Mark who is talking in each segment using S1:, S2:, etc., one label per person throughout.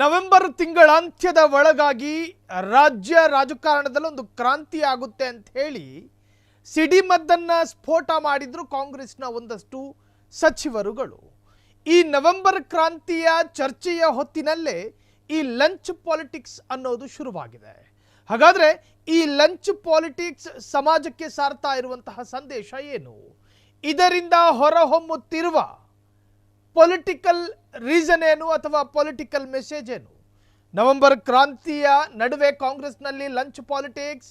S1: November ತಿಂಗಳಾಂತ್ಯದ ಒಳಗಾಗಿ ರಾಜ್ಯ ರಾಜಕಾರಣದಲ್ಲಿ ಒಂದು ಕ್ರಾಂತಿ ಆಗುತ್ತೆ ಅಂತ ಹೇಳಿ ಸಿಡಿಮದ್ದನ್ನ ಸ್ಫೋಟ ಮಾಡಿದ್ರು ಕಾಂಗ್ರೆಸ್ನ ಒಂದಷ್ಟು ಸಚಿವರುಗಳು. ಈ ನವೆಂಬರ್ ಕ್ರಾಂತಿಯ ಚರ್ಚೆಯ ಹೊತ್ತಿನಲ್ಲೇ ಈ ಲಂಚ್ ಪಾಲಿಟಿಕ್ಸ್ ಅನ್ನೋದು ಶುರುವಾಗಿದೆ. ಹಾಗಾದ್ರೆ ಈ ಲಂಚ್ ಪಾಲಿಟಿಕ್ಸ್ ಸಮಾಜಕ್ಕೆ ಸಾರ್ತಾ ಇರುವಂತಹ ಸಂದೇಶ ಏನು? ಇದರಿಂದ ಹೊರಹೊಮ್ಮುತ್ತಿರುವ ಪೊಲಿಟಿಕಲ್ ರೀಸನ್ ಏನು ಅಥವಾ ಪೊಲಿಟಿಕಲ್ ಮೆಸೇಜ್ ಏನು? ನವೆಂಬರ್ ಕ್ರಾಂತಿಯ ನಡುವೆ ಕಾಂಗ್ರೆಸ್ನಲ್ಲಿ ಲಂಚ್ ಪಾಲಿಟಿಕ್ಸ್,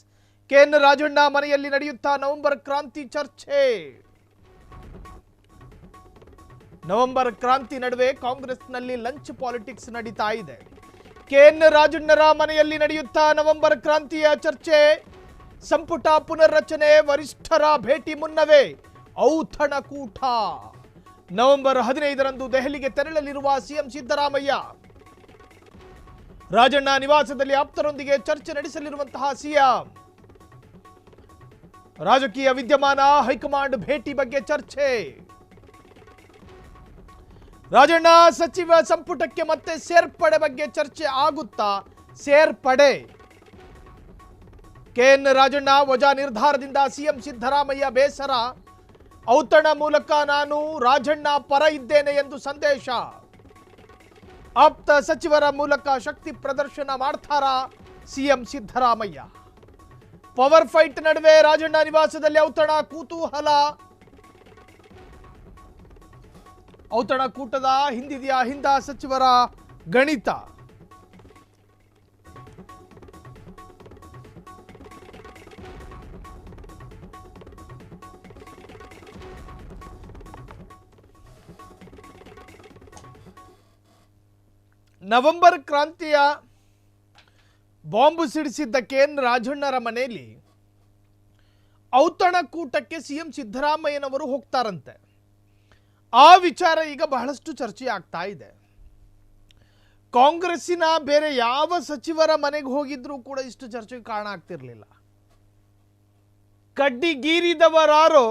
S1: ಕೆಎನ್ ರಾಜಣ್ಣ ಮನೆಯಲ್ಲಿ ನಡೆಯುತ್ತಾ ನವೆಂಬರ್ ಕ್ರಾಂತಿ ಚರ್ಚೆ. ನವೆಂಬರ್ ಕ್ರಾಂತಿ ನಡುವೆ ಕಾಂಗ್ರೆಸ್ನಲ್ಲಿ ಲಂಚ್ ಪಾಲಿಟಿಕ್ಸ್ ನಡೀತಾ ಇದೆ. ಕೆಎನ್ ರಾಜಣ್ಣರ ಮನೆಯಲ್ಲಿ ನಡೆಯುತ್ತಾ ನವೆಂಬರ್ ಕ್ರಾಂತಿಯ ಚರ್ಚೆ. ಸಂಪುಟ ಪುನರ್ರಚನೆ, ವರಿಷ್ಠರ ಭೇಟಿ ಮುನ್ನವೇ ಔತಣಕೂಟ. ನವೆಂಬರ್ 15ರಂದು ದೆಹಲಿಗೆ ತೆರಳಲಿರುವ ಸಿಎಂ ಸಿದ್ದರಾಮಯ್ಯ. ರಾಜಣ್ಣ ನಿವಾಸದಲ್ಲಿ ಆಪ್ತರೊಂದಿಗೆ ಚರ್ಚೆ ನಡೆಸಲಿರುವಂತಹ ಸಿಎಂ. ರಾಜಕೀಯ ವಿದ್ಯಮಾನ, ಹೈಕಮಾಂಡ್ ಭೇಟಿ ಬಗ್ಗೆ ಚರ್ಚೆ. ರಾಜಣ್ಣ ಸಚಿವ ಸಂಪುಟಕ್ಕೆ ಮತ್ತೆ ಸೇರ್ಪಡೆ ಬಗ್ಗೆ ಚರ್ಚೆ ಆಗುತ್ತಾ? ಸೇರ್ಪಡೆ. ಕೆಎನ್ ರಾಜಣ್ಣ ವಜಾ ನಿರ್ಧಾರದಿಂದ ಸಿಎಂ ಸಿದ್ದರಾಮಯ್ಯ ಬೇಸರ. ಔತಣ ಮೂಲಕ ನಾನು ರಾಜಣ್ಣ ಪರ ಇದ್ದೇನೆ ಎಂದು ಸಂದೇಶ. ಆಪ್ತ ಸಚಿವರ ಮೂಲಕ ಶಕ್ತಿ ಪ್ರದರ್ಶನ ಮಾಡ್ತಾರಾ ಸಿಎಂ ಸಿದ್ದರಾಮಯ್ಯ? ಪವರ್ ಫೈಟ್ ನಡುವೆ ರಾಜಣ್ಣ ನಿವಾಸದಲ್ಲಿ ಔತಣ, ಕುತೂಹಲ. ಔತಣಕೂಟದ ಹಿಂದಿದೆಯಾ ಹಿಂದ ಸಚಿವರ ಗಣಿತ? ನವೆಂಬರ್ ಕ್ರಾಂತಿಯ ಬಾಂಬು ಸಿಡಿಸಿದ್ದ ಕೆಎನ್ ರಾಜಣ್ಣರ ಮನೆಯಲ್ಲಿ ಔತಣಕೂಟಕ್ಕೆ ಸಿಎಂ ಸಿದ್ದರಾಮಯ್ಯನವರು ಹೋಗ್ತಾರಂತೆ. ಆ ವಿಚಾರ ಈಗ ಬಹಳಷ್ಟು ಚರ್ಚೆ ಆಗ್ತಾ ಇದೆ. ಕಾಂಗ್ರೆಸ್ಸಿನ ಬೇರೆ ಯಾವ ಸಚಿವರ ಮನೆಗೆ ಹೋಗಿದ್ರೂ ಕೂಡ ಇಷ್ಟು ಚರ್ಚೆಗೆ ಕಾರಣ ಆಗ್ತಿರ್ಲಿಲ್ಲ. ಕಡ್ಡಿಗೀರಿದವರಾರೋ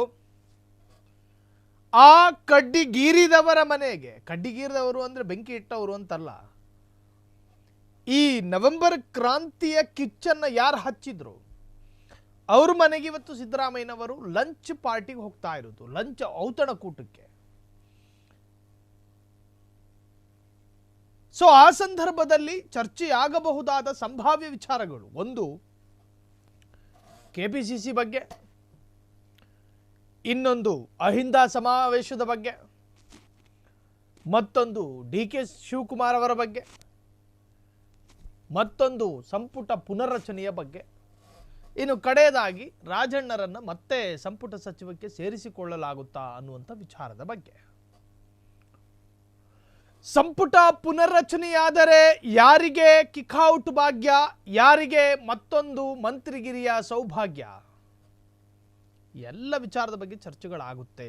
S1: ಆ ಕಡ್ಡಿಗೀರಿದವರ ಮನೆಗೆ, ಕಡ್ಡಿಗೀರಿದವರು ಅಂದ್ರೆ ಬೆಂಕಿ ಇಟ್ಟವರು ಅಂತಲ್ಲ, ಈ ನವೆಂಬರ್ ಕ್ರಾಂತಿಯ ಕಿಚ್ಚನ್ನ ಯಾರು ಹಚ್ಚಿದ್ರು ಅವ್ರ ಮನೆಗೆ ಇವತ್ತು ಸಿದ್ದರಾಮಯ್ಯನವರು ಲಂಚ್ ಪಾರ್ಟಿಗೆ ಹೋಗ್ತಾ ಇರೋದು, ಲಂಚ್ ಔತಣಕೂಟಕ್ಕೆ. ಸೊ ಆ ಸಂದರ್ಭದಲ್ಲಿ ಚರ್ಚೆಯಾಗಬಹುದಾದ ಸಂಭಾವ್ಯ ವಿಚಾರಗಳು, ಒಂದು ಕೆಪಿಸಿಸಿ ಬಗ್ಗೆ, ಇನ್ನೊಂದು ಅಹಿಂದ ಸಮಾವೇಶದ ಬಗ್ಗೆ, ಮತ್ತೊಂದು ಡಿ.ಕೆ. ಶಿವಕುಮಾರ್ ಅವರ ಬಗ್ಗೆ, ಮತ್ತೊಂದು ಸಂಪುಟ ಪುನರ್ರಚನೆಯ ಬಗ್ಗೆ, ಇನ್ನು ಕಡೆಯದಾಗಿ ರಾಜಣ್ಣರನ್ನ ಮತ್ತೆ ಸಂಪುಟ ಸಚಿವಕ್ಕೆ ಸೇರಿಸಿಕೊಳ್ಳಲಾಗುತ್ತಾ ಅನ್ನುವಂಥ ವಿಚಾರದ ಬಗ್ಗೆ. ಸಂಪುಟ ಪುನರ್ರಚನೆಯಾದರೆ ಯಾರಿಗೆ ಕಿಕ್ಔಟ್ ಭಾಗ್ಯ, ಯಾರಿಗೆ ಮತ್ತೊಂದು ಮಂತ್ರಿಗಿರಿಯ ಸೌಭಾಗ್ಯ, ಎಲ್ಲ ವಿಚಾರದ ಬಗ್ಗೆ ಚರ್ಚೆಗಳಾಗುತ್ತೆ.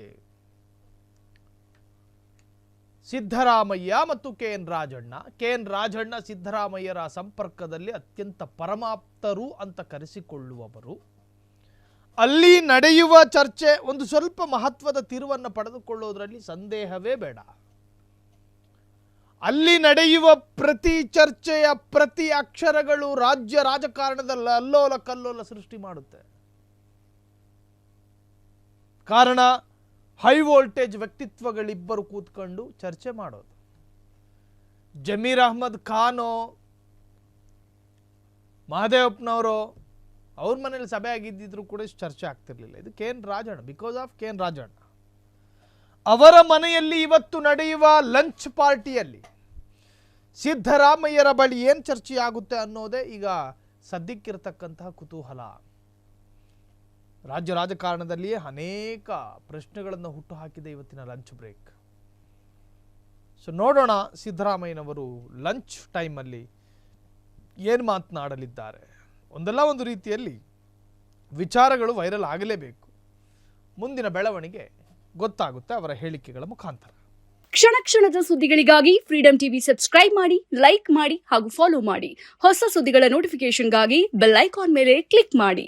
S1: ಸಿದ್ದರಾಮಯ್ಯ ಮತ್ತು ಕೆಎನ್ ರಾಜಣ್ಣ ಸಿದ್ದರಾಮಯ್ಯರ ಸಂಪರ್ಕದಲ್ಲಿ ಅತ್ಯಂತ ಪರಮಾಪ್ತರು ಅಂತ ಕರೆಸಿಕೊಳ್ಳುವವರು. ಅಲ್ಲಿ ನಡೆಯುವ ಚರ್ಚೆ ಒಂದು ಸ್ವಲ್ಪ ಮಹತ್ವದ ತಿರುವನ್ನು ಪಡೆದುಕೊಳ್ಳುವುದರಲ್ಲಿ ಸಂದೇಹವೇ ಬೇಡ. ಅಲ್ಲಿ ನಡೆಯುವ ಪ್ರತಿ ಚರ್ಚೆಯ ಪ್ರತಿ ಅಕ್ಷರಗಳು ರಾಜ್ಯ ರಾಜಕಾರಣದಲ್ಲಿ ಅಲ್ಲೋಲ ಕಲ್ಲೋಲ ಸೃಷ್ಟಿ ಮಾಡುತ್ತೆ. ಕಾರಣ ಹೈ ವೋಲ್ಟೇಜ್ ವ್ಯಕ್ತಿತ್ವಗಳಿಬ್ಬರು ಕೂತ್ಕೊಂಡು ಚರ್ಚೆ ಮಾಡೋದು. ಜಮೀರ್ ಅಹ್ಮದ್ ಖಾನೋ ಮಹದೇವಪ್ಪನವರು ಅವ್ರ ಮನೇಲಿ ಸಭೆ ಆಗಿದ್ದಿದ್ರು ಕೂಡ ಇಷ್ಟು ಚರ್ಚೆ ಆಗ್ತಿರ್ಲಿಲ್ಲ. ಇದು K N Rajanna, because of K N Rajanna ಅವರ ಮನೆಯಲ್ಲಿ ಇವತ್ತು ನಡೆಯುವ ಲಂಚ್ ಪಾರ್ಟಿಯಲ್ಲಿ ಸಿದ್ದರಾಮಯ್ಯರ ಬಳಿ ಏನು ಚರ್ಚೆ ಆಗುತ್ತೆ ಅನ್ನೋದೇ ಈಗ ಸದ್ಯಕ್ಕಿರತಕ್ಕಂತಹ ಕುತೂಹಲ. ರಾಜ್ಯ ರಾಜಕಾರಣದಲ್ಲಿಯೇ ಅನೇಕ ಪ್ರಶ್ನೆಗಳನ್ನು ಹುಟ್ಟು ಹಾಕಿದೆ ಇವತ್ತಿನ ಲಂಚ್ ಬ್ರೇಕ್. ಸೊ ನೋಡೋಣ ಸಿದ್ದರಾಮಯ್ಯನವರು ಲಂಚ್ ಟೈಮಲ್ಲಿ ಏನು ಮಾತನಾಡಲಿದ್ದಾರೆ. ಒಂದಲ್ಲ ಒಂದು ರೀತಿಯಲ್ಲಿ ವಿಚಾರಗಳು ವೈರಲ್ ಆಗಲೇಬೇಕು. ಮುಂದಿನ ಬೆಳವಣಿಗೆ ಗೊತ್ತಾಗುತ್ತೆ ಅವರ ಹೇಳಿಕೆಗಳ ಮುಖಾಂತರ.
S2: ಕ್ಷಣ ಕ್ಷಣದ ಸುದ್ದಿಗಳಿಗಾಗಿ ಫ್ರೀಡಂ ಟಿವಿ ಸಬ್ಸ್ಕ್ರೈಬ್ ಮಾಡಿ, ಲೈಕ್ ಮಾಡಿ ಹಾಗೂ ಫಾಲೋ ಮಾಡಿ. ಹೊಸ ಸುದ್ದಿಗಳ ನೋಟಿಫಿಕೇಶನ್ಗಾಗಿ ಬೆಲ್ ಐಕಾನ್ ಮೇಲೆ ಕ್ಲಿಕ್ ಮಾಡಿ.